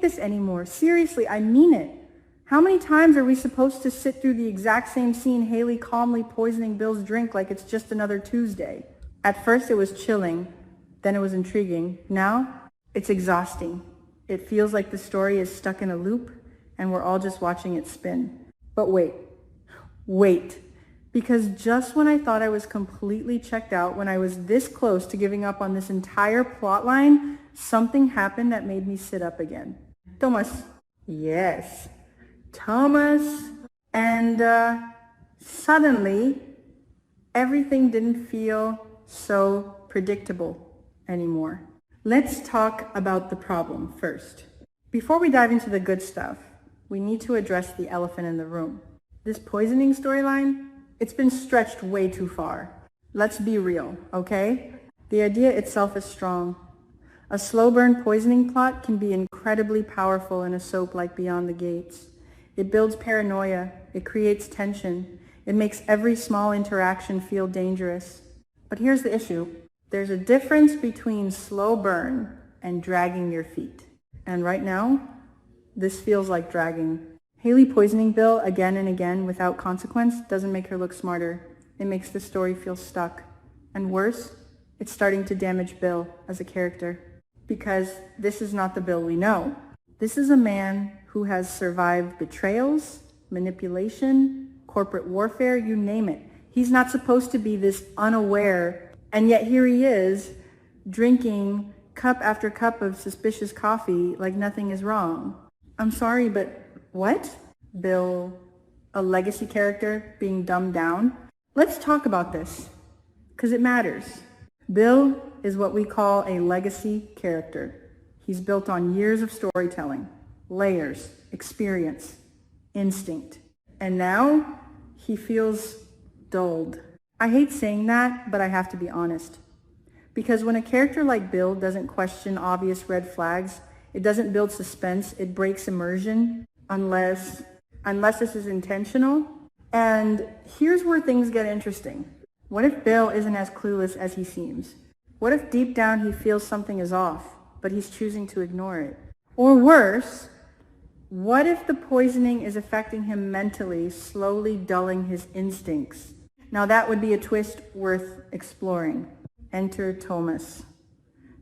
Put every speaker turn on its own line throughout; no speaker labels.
take this anymore. Seriously, I mean it. How many times are we supposed to sit through the exact same scene, Hayley calmly poisoning Bill's drink like it's just another Tuesday? At first it was chilling, then it was intriguing. Now it's exhausting. It feels like the story is stuck in a loop and we're all just watching it spin. But wait. Because just when I thought I was completely checked out, when I was this close to giving up on this entire plot line, something happened that made me sit up again. Tomas. Yes. Tomas. And suddenly, everything didn't feel so predictable anymore. Let's talk about the problem first. Before we dive into the good stuff, we need to address the elephant in the room. This poisoning storyline, it's been stretched way too far. Let's be real, okay? The idea itself is strong. A slow burn poisoning plot can be incredibly powerful in a soap like Beyond the Gates. It builds paranoia, it creates tension, it makes every small interaction feel dangerous. But here's the issue. There's a difference between slow burn and dragging your feet. And right now, this feels like dragging. Hayley poisoning Bill again and again without consequence doesn't make her look smarter. It makes the story feel stuck. And worse, it's starting to damage Bill as a character. Because this is not the Bill we know. This is a man who has survived betrayals, manipulation, corporate warfare, you name it. He's not supposed to be this unaware, and yet here he is, drinking cup after cup of suspicious coffee like nothing is wrong. I'm sorry, but what? Bill, a legacy character being dumbed down? Let's talk about this, because it matters. Bill is what we call a legacy character. He's built on years of storytelling, layers, experience, instinct. And now he feels dulled. I hate saying that, but I have to be honest. Because when a character like Bill doesn't question obvious red flags, it doesn't build suspense, it breaks immersion, unless this is intentional. And here's where things get interesting. What if Bill isn't as clueless as he seems? What if deep down he feels something is off, but he's choosing to ignore it? Or worse, what if the poisoning is affecting him mentally, slowly dulling his instincts? Now that would be a twist worth exploring. Enter Tomas.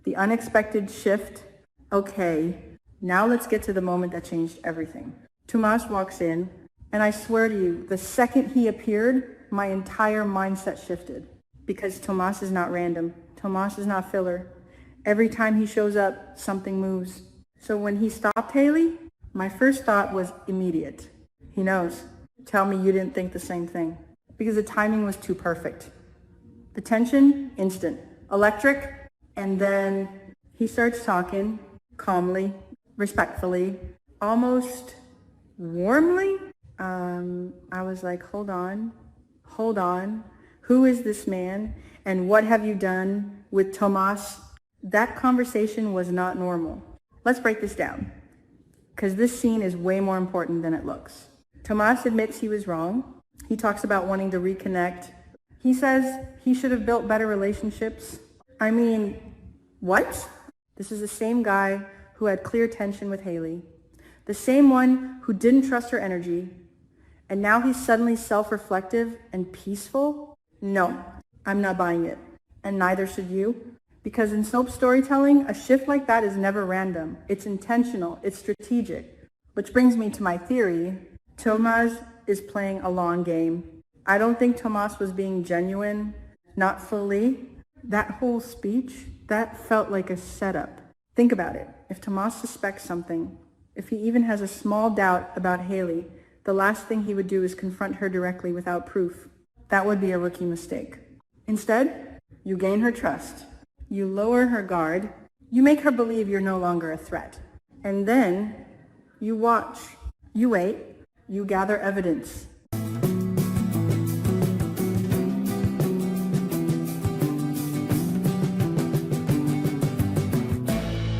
The unexpected shift. Okay, now let's get to the moment that changed everything. Tomas walks in, and I swear to you, the second he appeared, my entire mindset shifted. Because Tomas is not random. Tomas is not filler. Every time he shows up, something moves. So when he stopped Hayley, my first thought was immediate. He knows. Tell me you didn't think the same thing. Because the timing was too perfect. The tension, instant. Electric, and then he starts talking calmly, respectfully, almost warmly. I was like, hold on. Who is this man? And what have you done with Tomas? That conversation was not normal. Let's break this down, because this scene is way more important than it looks. Tomas admits he was wrong. He talks about wanting to reconnect. He says he should have built better relationships. I mean, what? This is the same guy who had clear tension with Hayley. The same one who didn't trust her energy. And now he's suddenly self-reflective and peaceful? No, I'm not buying it. And neither should you. Because in soap storytelling, a shift like that is never random. It's intentional. It's strategic. Which brings me to my theory. Tomas is playing a long game. I don't think Tomas was being genuine, not fully. That whole speech, that felt like a setup. Think about it. If Tomas suspects something, if he even has a small doubt about Hayley, the last thing he would do is confront her directly without proof. That would be a rookie mistake. Instead, you gain her trust. You lower her guard. You make her believe you're no longer a threat. And then you watch. You wait. You gather evidence.